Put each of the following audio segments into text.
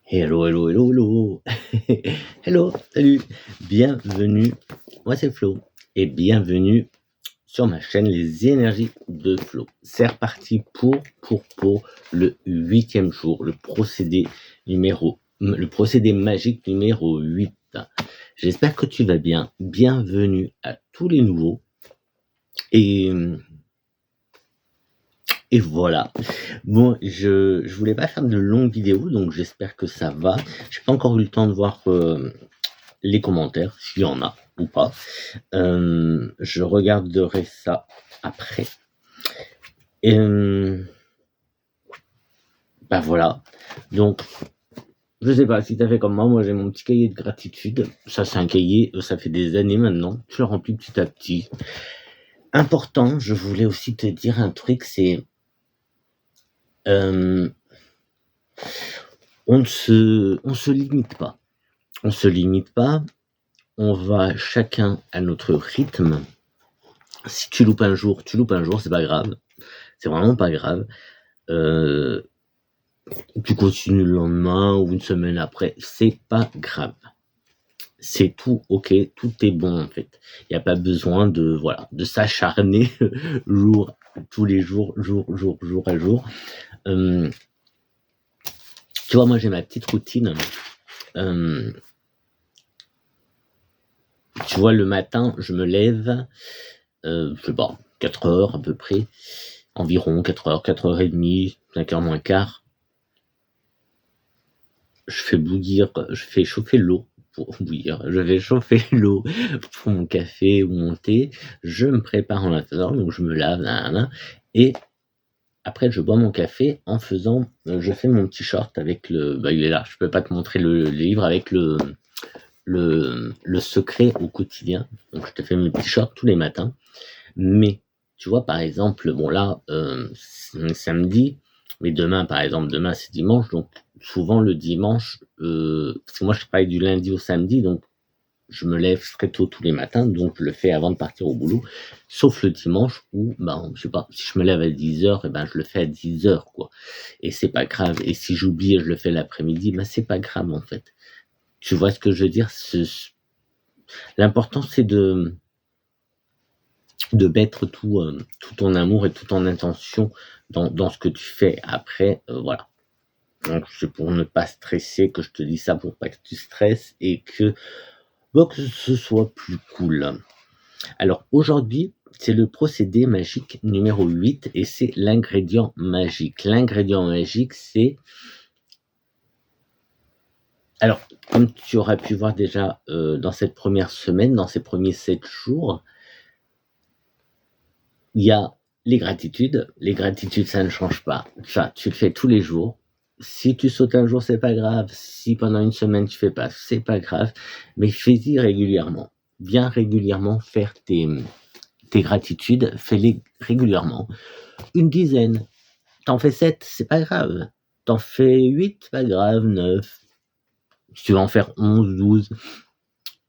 Hello, hello, hello, hello. Hello, salut. Bienvenue. Moi, c'est Flo. Et bienvenue sur ma chaîne Les Énergies de Flo. C'est reparti pour le 8e jour, le procédé magique numéro 8. J'espère que tu vas bien. Bienvenue à tous les nouveaux. Et voilà. Bon, je voulais pas faire de longues vidéos, donc j'espère que ça va. J'ai pas encore eu le temps de voir les commentaires, s'il y en a ou pas. Je regarderai ça après. Et bah voilà. Donc, je sais pas si t'as fait comme moi j'ai mon petit cahier de gratitude. Ça, c'est un cahier, ça fait des années maintenant. Je le remplis petit à petit. Important, je voulais aussi te dire un truc, c'est on se limite pas. On se limite pas. On va chacun à notre rythme. Si tu loupes un jour, c'est pas grave. C'est vraiment pas grave. Tu continues le lendemain ou une semaine après, c'est pas grave. C'est tout ok, tout est bon en fait. Il n'y a pas besoin de s'acharner tous les jours, jour à jour. Tu vois, moi j'ai ma petite routine. Tu vois, le matin, je me lève, je sais pas, 4 heures à peu près, environ 4 heures, 4 heures et demie, 5 heures moins quart. Je fais chauffer l'eau pour bouillir. Je vais chauffer l'eau pour mon café ou mon thé. Je me prépare en attendant, donc je me lave, et après je bois mon café en faisant, je fais mon petit short avec il est là, je peux pas te montrer le livre avec le secret au quotidien. Donc je te fais mes petits shorts tous les matins. Mais tu vois, par exemple, bon là, c'est samedi, mais demain, par exemple, demain c'est dimanche, donc souvent le dimanche, parce que moi je travaille du lundi au samedi, donc je me lève très tôt tous les matins, donc je le fais avant de partir au boulot, sauf le dimanche où, je sais pas, si je me lève à 10h, je le fais à 10h, quoi. Et c'est pas grave. Et si j'oublie et je le fais l'après-midi, c'est pas grave, en fait. Tu vois ce que je veux dire? L'important, c'est de mettre tout ton amour et toute ton intention dans ce que tu fais. Après, voilà. Donc, c'est pour ne pas stresser que je te dis ça, pour pas que tu stresses et que ce soit plus cool. Alors, aujourd'hui, c'est le procédé magique numéro 8 et c'est l'ingrédient magique. L'ingrédient magique, c'est... Alors, comme tu auras pu voir déjà dans cette première semaine, dans ces premiers 7 jours, il y a les gratitudes. Les gratitudes, ça ne change pas. Ça, tu le fais tous les jours. Si tu sautes un jour, c'est pas grave. Si pendant une semaine tu fais pas, c'est pas grave. Mais fais-y régulièrement. Viens régulièrement faire tes gratitudes. Fais-les régulièrement. Une dizaine. T'en fais 7, c'est pas grave. T'en fais 8, pas grave. 9. Si tu vas en faire 11, 12.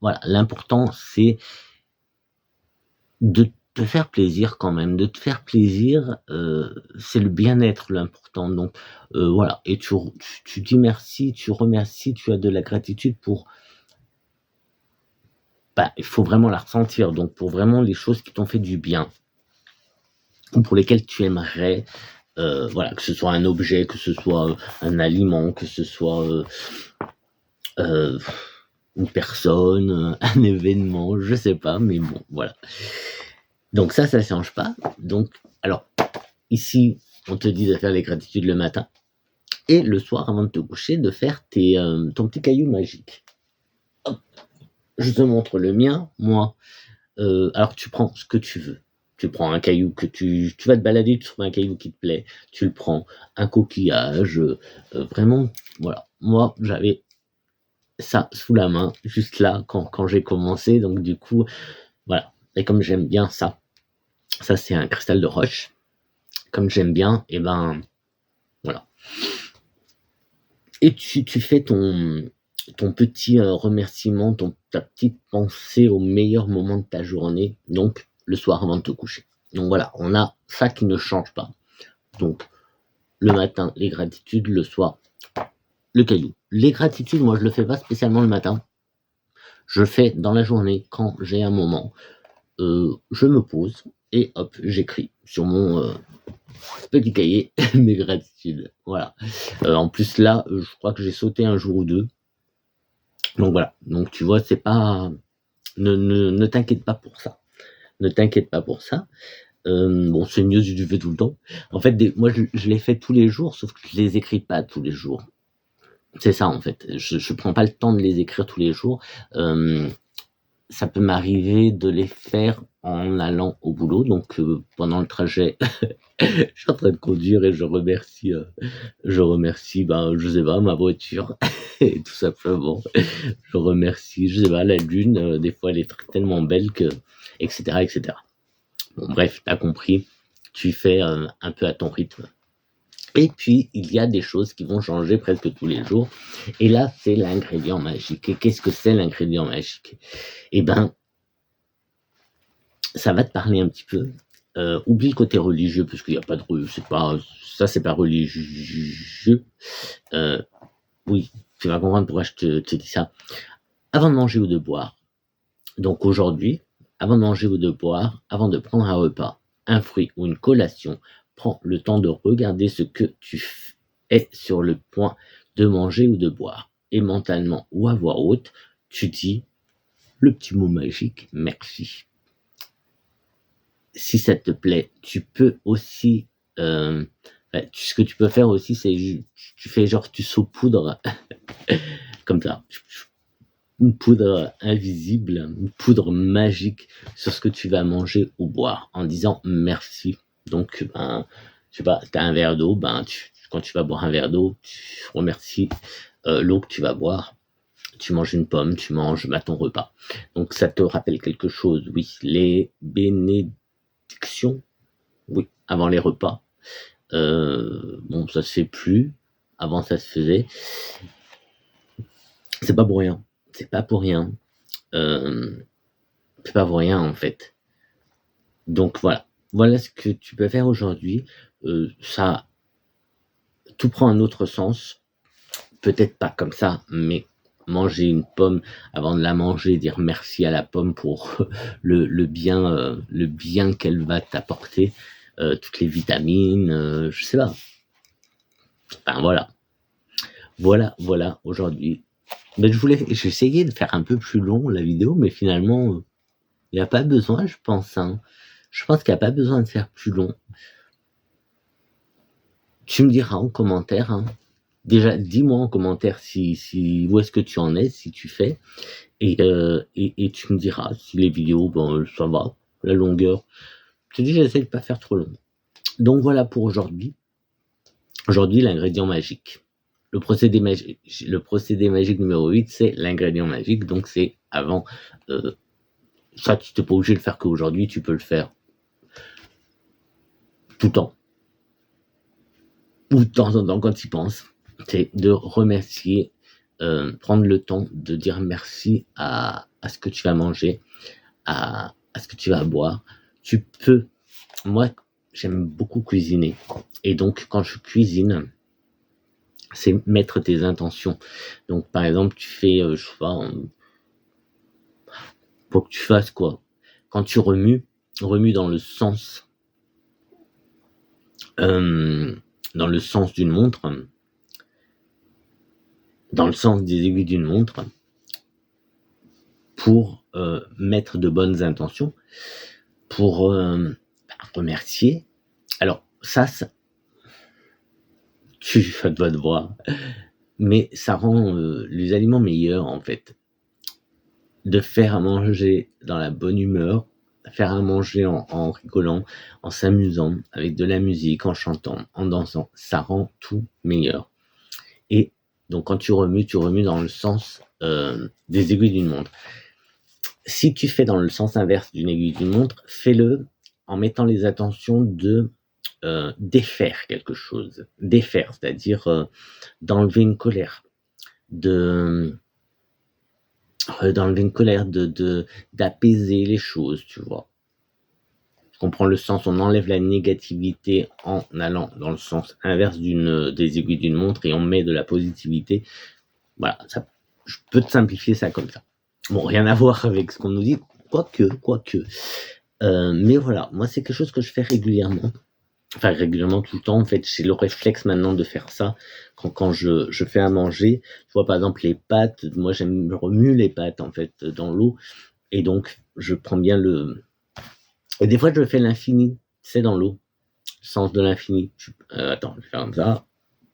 Voilà. L'important, c'est de te faire plaisir quand même, de te faire plaisir, c'est le bien-être l'important, donc voilà. Et tu dis merci, tu remercies, tu as de la gratitude pour... il faut vraiment la ressentir, donc pour vraiment les choses qui t'ont fait du bien, ou pour lesquelles tu aimerais, que ce soit un objet, que ce soit un aliment, que ce soit une personne, un événement, je sais pas, mais bon, voilà. Donc ça change pas. Donc, alors, ici, on te dit de faire les gratitudes le matin et le soir, avant de te coucher, de faire ton petit caillou magique. Hop, je te montre le mien, moi. Alors, tu prends ce que tu veux. Tu prends un caillou que tu vas te balader, tu trouves un caillou qui te plaît, tu le prends. Un coquillage, vraiment, voilà. Moi, j'avais ça sous la main, juste là, quand j'ai commencé. Donc, du coup, voilà. Et comme j'aime bien ça c'est un cristal de roche. Comme j'aime bien, et voilà. Et tu fais ton petit remerciement, ta petite pensée au meilleur moment de ta journée, donc le soir avant de te coucher. Donc voilà, on a ça qui ne change pas. Donc le matin, les gratitudes, le soir, le caillou. Les gratitudes, moi, je le fais pas spécialement le matin. Je le fais dans la journée quand j'ai un moment. Je me pose et hop, j'écris sur mon petit cahier mes gratitudes. Voilà. En plus là, je crois que j'ai sauté un jour ou deux. Donc voilà. Donc tu vois, c'est pas. Ne t'inquiète pas pour ça. Ne t'inquiète pas pour ça. Bon, c'est mieux si tu fais tout le temps. En fait, moi, je les fais tous les jours, sauf que je les écris pas tous les jours. C'est ça, en fait. Je prends pas le temps de les écrire tous les jours. Ça peut m'arriver de les faire en allant au boulot. Donc, pendant le trajet, je suis en train de conduire et je remercie, je sais pas, ma voiture, et tout simplement. Je remercie, je sais pas, la lune. Des fois, elle est tellement belle que, etc., etc. Bon, bref, t'as compris, tu fais un peu à ton rythme. Et puis, il y a des choses qui vont changer presque tous les jours. Et là, c'est l'ingrédient magique. Et qu'est-ce que c'est l'ingrédient magique? Eh ben, ça va te parler un petit peu. Oublie le côté religieux, parce qu'il n'y a pas de... c'est pas religieux. Oui, tu vas comprendre pourquoi je te dis ça. Avant de manger ou de boire, donc aujourd'hui, avant de manger ou de boire, avant de prendre un repas, un fruit ou une collation, prends le temps de regarder ce que tu es sur le point de manger ou de boire. Et mentalement ou à voix haute, tu dis le petit mot magique, merci. Si ça te plaît, tu peux aussi... ce que tu peux faire aussi, c'est tu fais genre tu saupoudres comme ça. Une poudre invisible, une poudre magique sur ce que tu vas manger ou boire en disant merci. Donc, je sais pas, tu as un verre d'eau, quand tu vas boire un verre d'eau, tu remercies l'eau que tu vas boire. Tu manges une pomme, tu manges ton repas. Donc, ça te rappelle quelque chose, oui. Les bénédictions, oui, avant les repas. Bon, ça se fait plus. Avant, ça se faisait. C'est pas pour rien. C'est pas pour rien. C'est pas pour rien en fait. Donc voilà ce que tu peux faire aujourd'hui. Ça, tout prend un autre sens. Peut-être pas comme ça, mais manger une pomme avant de la manger, dire merci à la pomme pour le bien qu'elle va t'apporter, toutes les vitamines, je sais pas. Enfin voilà aujourd'hui. Mais j'ai essayé de faire un peu plus long la vidéo, mais finalement, il n'y a pas besoin, je pense. Je pense qu'il n'y a pas besoin de faire plus long. Tu me diras en commentaire. Déjà, dis-moi en commentaire où est-ce que tu en es, si tu fais. Et tu me diras si les vidéos, ça va, la longueur. Je te dis, j'essaie de pas faire trop long. Donc voilà pour aujourd'hui. Aujourd'hui, l'ingrédient magique. Le procédé magique numéro 8, c'est l'ingrédient magique. Donc c'est avant... ça, tu n'es pas obligé de le faire qu'aujourd'hui, tu peux le faire tout le temps. Ou de temps en temps quand tu y penses. C'est de remercier, prendre le temps de dire merci à ce que tu vas manger, à ce que tu vas boire. Tu peux... Moi, j'aime beaucoup cuisiner. Et donc, quand je cuisine, c'est mettre tes intentions. Donc, par exemple, tu fais, je sais pas, pour que tu fasses quoi? Quand tu remue dans le sens d'une montre, dans le sens des aiguilles d'une montre, pour mettre de bonnes intentions, pour remercier. Alors, ça tu dois te voir, mais ça rend les aliments meilleurs en fait. De faire à manger dans la bonne humeur, faire à manger en rigolant, en s'amusant, avec de la musique, en chantant, en dansant, ça rend tout meilleur. Et donc quand tu remues dans le sens des aiguilles d'une montre. Si tu fais dans le sens inverse d'une aiguille d'une montre, fais-le en mettant les attentions de défaire quelque chose. Défaire, c'est-à-dire d'enlever une colère, d'apaiser les choses, tu vois. On prend le sens, on enlève la négativité en allant dans le sens inverse des aiguilles d'une montre et on met de la positivité. Voilà, ça, je peux te simplifier ça comme ça. Bon, rien à voir avec ce qu'on nous dit, quoique. Mais voilà, moi c'est quelque chose que je fais régulièrement. Enfin, régulièrement, tout le temps. En fait, j'ai le réflexe maintenant de faire ça quand je fais à manger. Tu vois, par exemple, les pâtes. Moi, je remue les pâtes, en fait, dans l'eau. Et donc, je prends bien Et des fois, je fais l'infini. C'est dans l'eau. Sens de l'infini. Attends, je vais faire comme ça.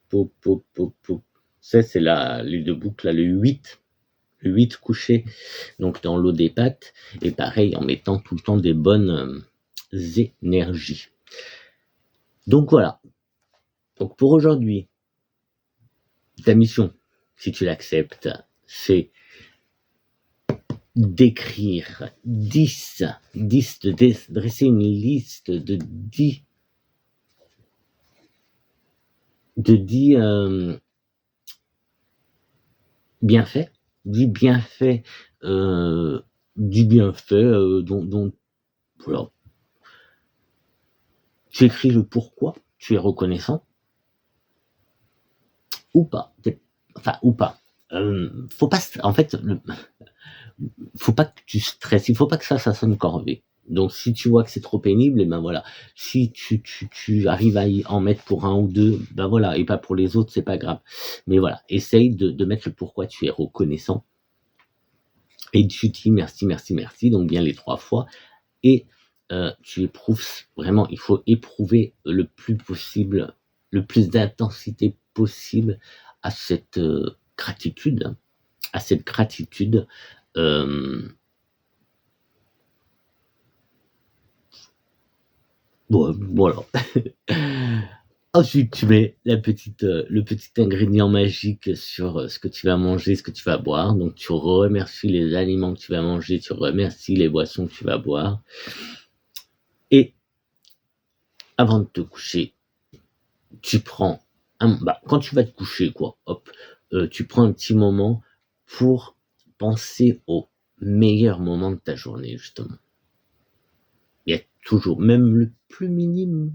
Pop. C'est les deux boucles, là, le 8. Le 8 couché, donc dans l'eau des pâtes. Et pareil, en mettant tout le temps des bonnes énergies. Donc voilà. Donc pour aujourd'hui, ta mission, si tu l'acceptes, c'est d'écrire 10, de dresser une liste de 10 bienfaits, 10 bienfaits, dont voilà. Tu écris le pourquoi tu es reconnaissant, ou pas. Ou pas. Faut pas, en fait, faut pas que tu stresses, il faut pas que ça sonne corvée. Donc si tu vois que c'est trop pénible, et ben voilà. Si tu arrives à en mettre pour un ou deux, ben voilà, et pas pour les autres, c'est pas grave. Mais voilà, essaye de mettre le pourquoi tu es reconnaissant. Et tu dis merci, donc bien les 3 fois. Et tu éprouves vraiment, il faut éprouver le plus possible, le plus d'intensité possible à cette gratitude, Bon, voilà. Ensuite, tu mets le petit ingrédient magique sur ce que tu vas manger, ce que tu vas boire. Donc, tu remercies les aliments que tu vas manger, tu remercies les boissons que tu vas boire. Et avant de te coucher, tu prends quand tu vas te coucher, tu prends un petit moment pour penser au meilleur moment de ta journée, justement. Il y a toujours, même le plus minime,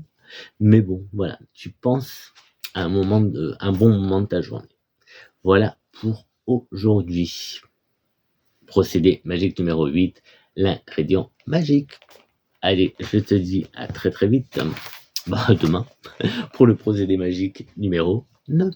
mais bon, voilà, tu penses à un bon moment de ta journée. Voilà pour aujourd'hui. Procédé magique numéro 8, l'ingrédient magique. Allez, je te dis à très très vite, demain, pour le procédé magique numéro 9.